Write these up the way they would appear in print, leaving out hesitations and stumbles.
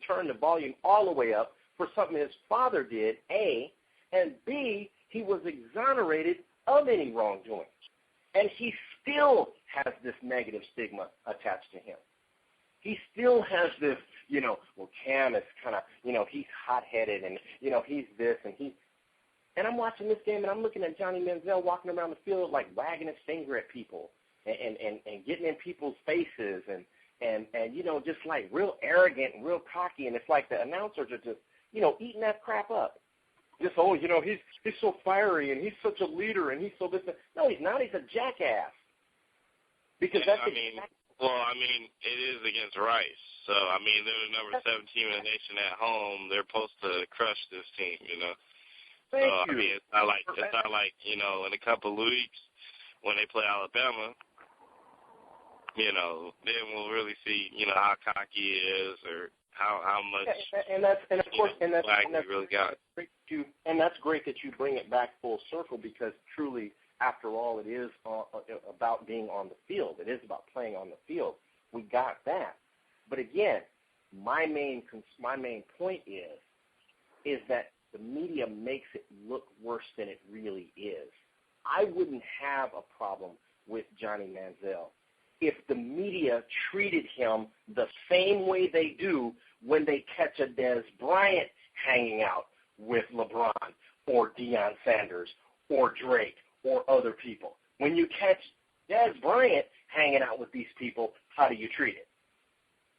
turn the volume all the way up for something his father did, A, and B, he was exonerated of any wrongdoing. And he still has this negative stigma attached to him. He still has this, well, Cam is kind of, he's hot-headed and, he's this and he's. And I'm watching this game and I'm looking at Johnny Manziel walking around the field like wagging his finger at people and getting in people's faces and just like real arrogant and real cocky. And it's like the announcers are just, eating that crap up. Just, he's so fiery and he's such a leader and he's so this. No, he's not. He's a jackass. Because that's it is against Rice. So, they're the number 7 team in the nation at home. They're supposed to crush this team, Thank so, you. it's not like, in a couple of weeks when they play Alabama, then we'll really see, how cocky he is or how much that's really got. And that's great that you bring it back full circle because truly, after all, it is about being on the field. It is about playing on the field. We got that. But again, my main point is that the media makes it look worse than it really is. I wouldn't have a problem with Johnny Manziel if the media treated him the same way they do when they catch a Dez Bryant hanging out with LeBron or Deion Sanders or Drake or other people. When you catch Dez Bryant hanging out with these people, how do you treat it?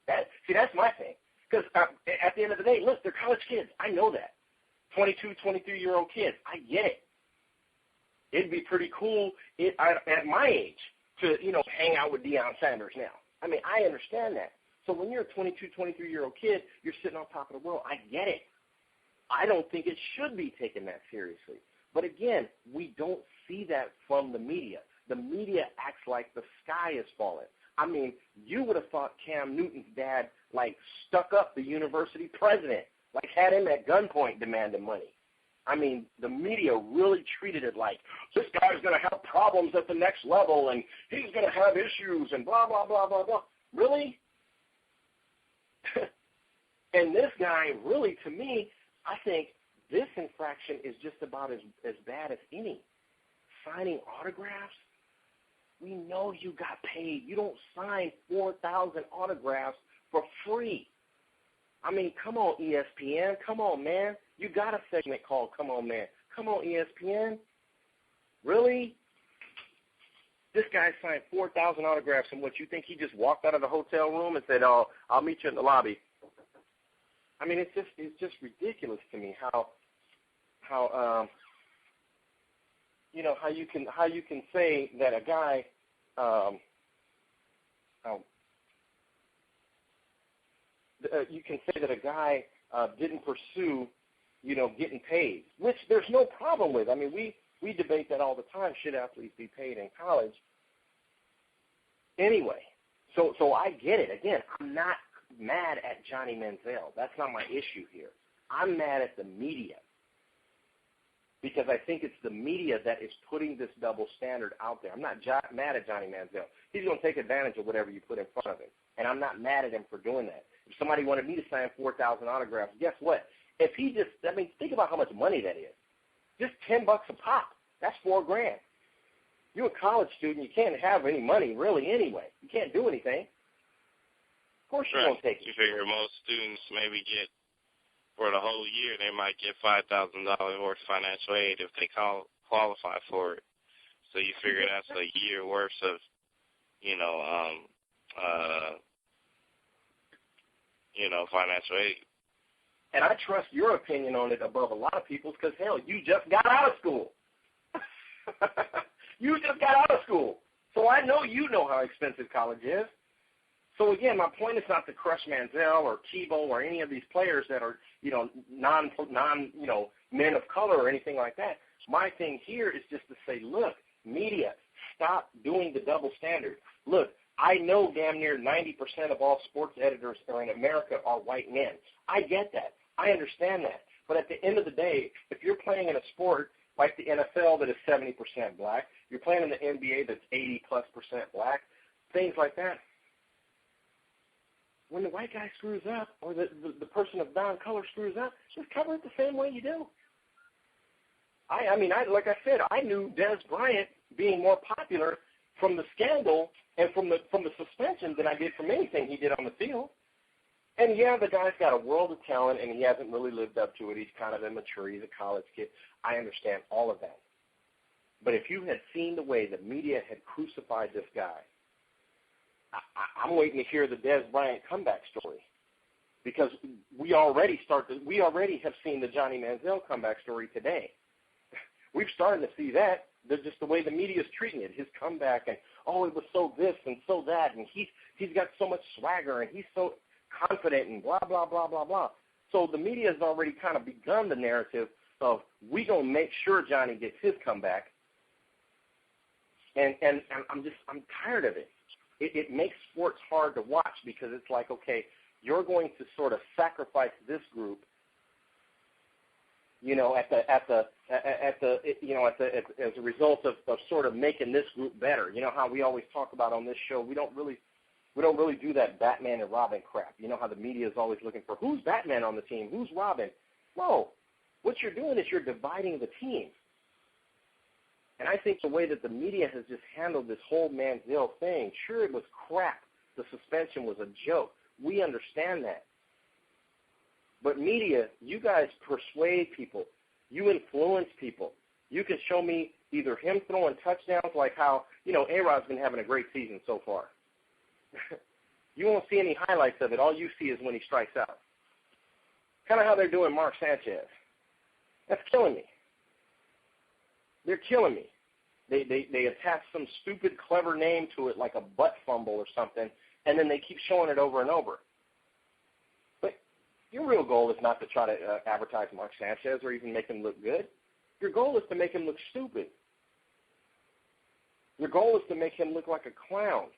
That's my thing. Because at the end of the day, look, they're college kids. I know that. 22, 23-year-old kids. I get it. It'd be pretty cool at my age to, hang out with Deion Sanders now. I understand that. So when you're a 22, 23-year-old kid, you're sitting on top of the world. I get it. I don't think it should be taken that seriously. But again, we don't see that from the media. The media acts like the sky is falling. You would have thought Cam Newton's dad, stuck up the university president, had him at gunpoint demanding money. The media really treated it like, this guy's going to have problems at the next level, and he's going to have issues, and blah, blah, blah, blah, blah. Really? And this guy, really, to me, I think this infraction is just about as bad as any. Signing autographs? We know you got paid. You don't sign 4,000 autographs for free. Come on, ESPN. Come on, man. You got a segment called Come On, Man. Come on, ESPN. Really? This guy signed 4,000 autographs, and what, you think he just walked out of the hotel room and said, "Oh, I'll meet you in the lobby"? It's just ridiculous to me how you can say that a guy didn't pursue, getting paid, which there's no problem with. We debate that all the time. Should athletes be paid in college? Anyway, so I get it. Again, I'm not mad at Johnny Manziel. That's not my issue here. I'm mad at the media because I think it's the media that is putting this double standard out there. I'm not mad at Johnny Manziel. He's going to take advantage of whatever you put in front of him, and I'm not mad at him for doing that. If somebody wanted me to sign 4,000 autographs, guess what? If he just, think about how much money that is. Just $10 a pop. That's $4,000. You're a college student. You can't have any money really anyway. You can't do anything. Of course you won't take it. You figure most students maybe get, for the whole year, they might get $5,000 worth of financial aid if they qualify for it. So you figure that's a year worth of, financial aid. And I trust your opinion on it above a lot of people's because, hell, you just got out of school. You just got out of school. So I know you know how expensive college is. So, again, my point is not to crush Manziel or Tebow or any of these players that are, non men of color or anything like that. My thing here is just to say, look, media, stop doing the double standard. Look, I know damn near 90% of all sports editors in America are white men. I get that. I understand that. But at the end of the day, if you're playing in a sport like the NFL that is 70% black, you're playing in the NBA that's 80+% black, things like that, when the white guy screws up or the person of non-color screws up, just cover it the same way you do. I mean, like I said, I knew Dez Bryant being more popular from the scandal and from the suspension than I did from anything he did on the field. And, yeah, the guy's got a world of talent, and he hasn't really lived up to it. He's kind of immature. He's a college kid. I understand all of that. But if you had seen the way the media had crucified this guy, I'm waiting to hear the Dez Bryant comeback story, because we already have seen the Johnny Manziel comeback story today. We've started to see that. There's just the way the media is treating it, his comeback, and, oh, it was so this and so that, and he's got so much swagger, and he's so confident, and blah, blah, blah, blah, blah. So the media has already kind of begun the narrative of, we going to make sure Johnny gets his comeback, and I'm tired of it. It makes sports hard to watch, because it's like, okay, you're going to sort of sacrifice this group, you know, as a result of sort of making this group better. You know how we always talk about on this show, we don't really do that Batman and Robin crap. You know how the media is always looking for who's Batman on the team, who's Robin. No, what you're doing is you're dividing the team. And I think the way that the media has just handled this whole Manziel thing, sure, it was crap. The suspension was a joke. We understand that. But media, you guys persuade people. You influence people. You can show me either him throwing touchdowns, like how, you know, A-Rod's been having a great season so far. You won't see any highlights of it. All you see is when he strikes out. Kind of how they're doing Mark Sanchez. That's killing me. They're killing me. They attach some stupid, clever name to it, like a butt fumble or something, and then they keep showing it over and over. But your real goal is not to try to advertise Mark Sanchez or even make him look good. Your goal is to make him look stupid. Your goal is to make him look like a clown.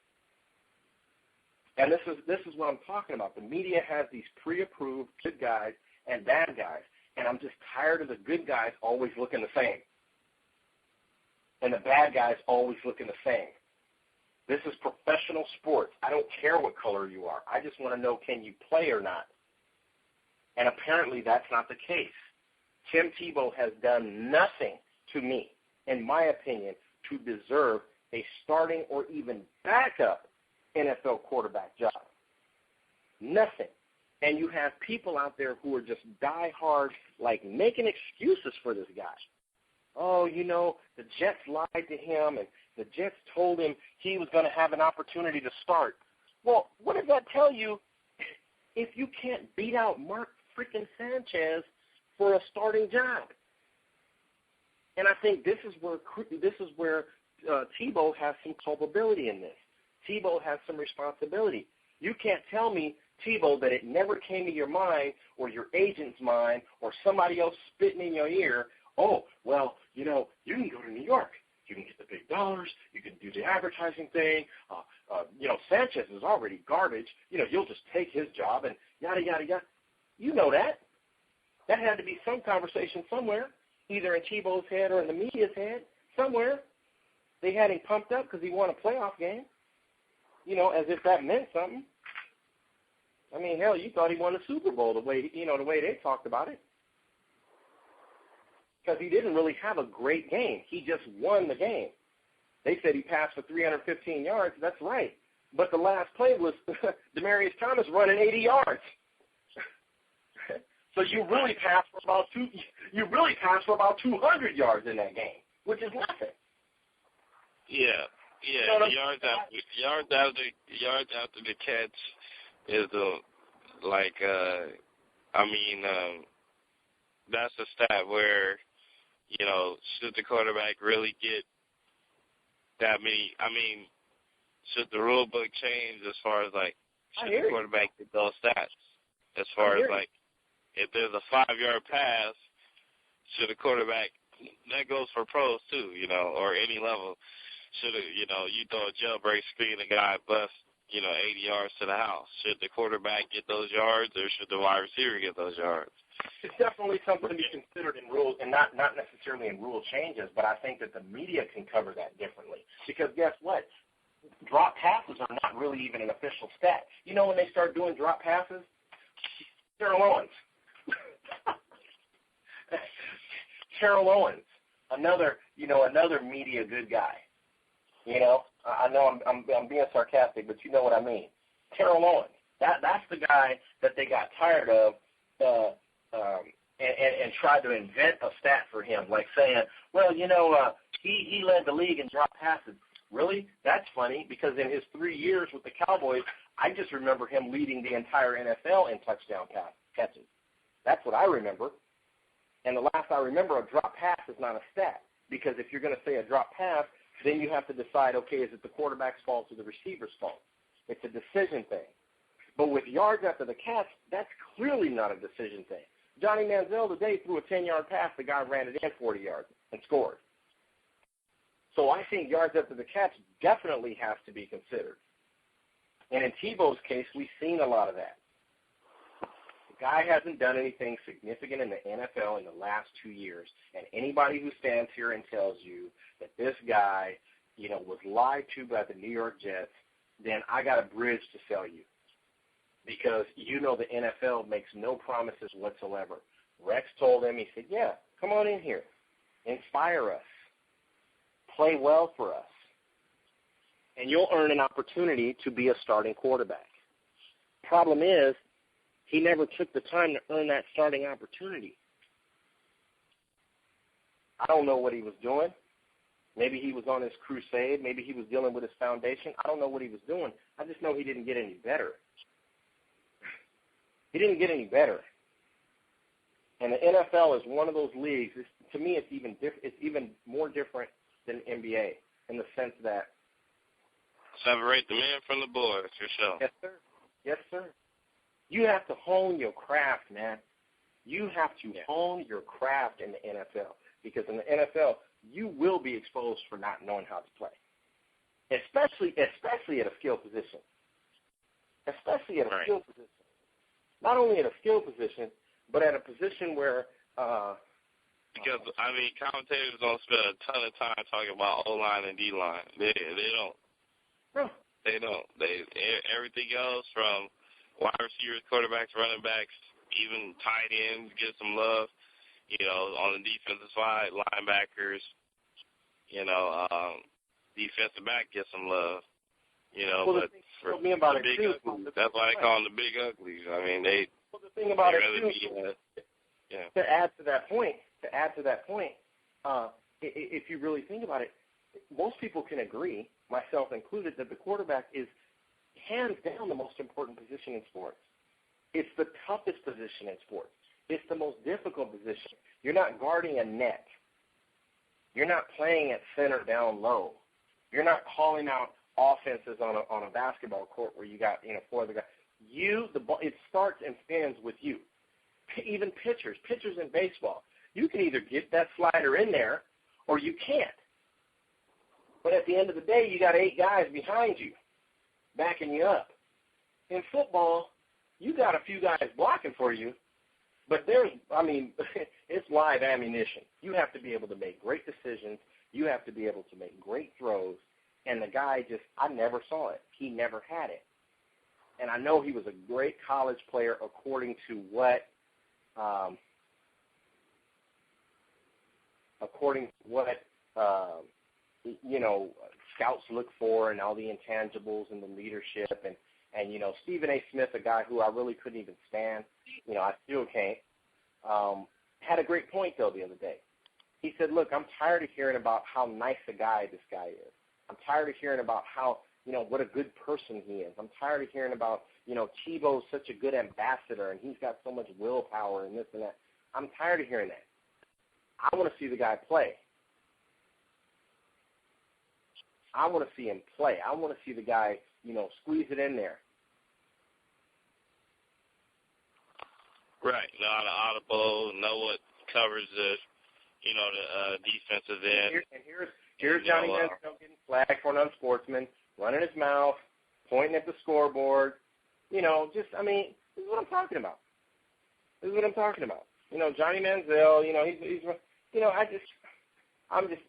And this is what I'm talking about. The media has these pre-approved good guys and bad guys, and I'm just tired of the good guys always looking the same, and the bad guys always looking the same. This is professional sports. I don't care what color you are. I just want to know, can you play or not? And apparently that's not the case. Tim Tebow has done nothing to me, in my opinion, to deserve a starting or even backup NFL quarterback job. Nothing. And you have people out there who are just diehard, like making excuses for this guy. Oh, you know, the Jets lied to him, and the Jets told him he was going to have an opportunity to start. Well, what does that tell you if you can't beat out Mark freaking Sanchez for a starting job? And I think this is where Tebow has some culpability in this. Tebow has some responsibility. You can't tell me, Tebow, that it never came to your mind or your agent's mind or somebody else spitting in your ear, oh, well, you know, you can go to New York. You can get the big dollars. You can do the advertising thing. You know, Sanchez is already garbage. You know, you'll just take his job and yada, yada, yada. You know that. That had to be some conversation somewhere, either in Tebow's head or in the media's head, somewhere. They had him pumped up because he won a playoff game, you know, as if that meant something. I mean, hell, you thought he won the Super Bowl the way they talked about it. Because he didn't really have a great game. He just won the game. They said he passed for 315 yards. That's right. But the last play was Demaryius Thomas running 80 yards. So you really passed for about 200 yards in that game, which is nothing. Yeah. Yards after the catch is that's a stat where, you know, should the quarterback really get that many? I mean, should the rule book change as far as, like, should the quarterback get those stats? As far as, like, if there's a 5-yard pass, should the quarterback, that goes for pros too, you know, or any level. Should it, you know, you throw a jailbreak screen, the guy busts, you know, 80 yards to the house. Should the quarterback get those yards, or should the wide receiver get those yards? It's definitely something to be considered in rules, and not necessarily in rule changes, but I think that the media can cover that differently. Because guess what? drop passes are not really even an official stat. You know when they start doing drop passes? Terrell Owens. Terrell Owens, another media good guy. I know I'm being sarcastic, but you know what I mean. Terrell Owens. That's the guy that they got tired of and tried to invent a stat for him, like saying, well, he led the league in drop passes. Really? That's funny, because in his 3 years with the Cowboys, I just remember him leading the entire NFL in touchdown catches. That's what I remember. And the last I remember, a drop pass is not a stat, because if you're going to say a drop pass, then you have to decide, okay, is it the quarterback's fault or the receiver's fault? It's a decision thing. But with yards after the catch, that's clearly not a decision thing. Johnny Manziel today threw a 10-yard pass. The guy ran it in 40 yards and scored. So I think yards after the catch definitely has to be considered. And in Tebow's case, we've seen a lot of that. The guy hasn't done anything significant in the NFL in the last 2 years. And anybody who stands here and tells you that this guy, was lied to by the New York Jets, then I got a bridge to sell you. Because the NFL makes no promises whatsoever. Rex told him, he said, yeah, come on in here. Inspire us. Play well for us. And you'll earn an opportunity to be a starting quarterback. Problem is, he never took the time to earn that starting opportunity. I don't know what he was doing. Maybe he was on his crusade. Maybe he was dealing with his foundation. I don't know what he was doing. I just know he didn't get any better. He didn't get any better. And the NFL is one of those leagues. To me, it's even more different than NBA in the sense that separate the man from the boy, for sure. Yes, sir. Yes, sir. You have to hone your craft, man. You have to hone your craft in the NFL, because in the NFL, you will be exposed for not knowing how to play, especially at a skill position. Especially at a skill position. Not only at a skill position, but at a position where because commentators don't spend a ton of time talking about O-line and D-line. They don't. No. They don't. Everything else from wide receivers, quarterbacks, running backs, even tight ends get some love. On the defensive side, linebackers, defensive back get some love. But for the big uglies, that's why they call them the big uglies. The thing about it too, to add to that point, if you really think about it, most people can agree, myself included, that the quarterback is hands down the most important position in sports. It's the toughest position in sports. It's the most difficult position. You're not guarding a net. You're not playing at center down low. You're not calling out offenses on a basketball court where you got four other guys. It starts and ends with you. Even pitchers in baseball, you can either get that slider in there or you can't. But at the end of the day, you got 8 guys behind you, backing you up. In football, you got a few guys blocking for you, but it's live ammunition. You have to be able to make great decisions. You have to be able to make great throws. And the guy I never saw it. He never had it. And I know he was a great college player according to what scouts look for, and all the intangibles and the leadership. And Stephen A. Smith, a guy who I really couldn't even stand, I still can't, had a great point, though, the other day. He said, look, I'm tired of hearing about how nice a guy this guy is. I'm tired of hearing about how, what a good person he is. I'm tired of hearing about, Tebow's such a good ambassador and he's got so much willpower and this and that. I'm tired of hearing that. I want to see the guy play. I want to see him play. I want to see the guy, squeeze it in there. Right. Know how to audible, know what covers the defensive end. Here's Johnny Manziel getting flagged for an unsportsman, running his mouth, pointing at the scoreboard. This is what I'm talking about. Johnny Manziel,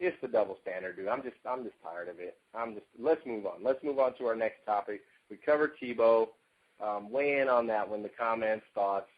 it's the double standard, dude. I'm just tired of it. Let's move on. Let's move on to our next topic. We covered Tebow. Weigh in on that one, the comments, thoughts,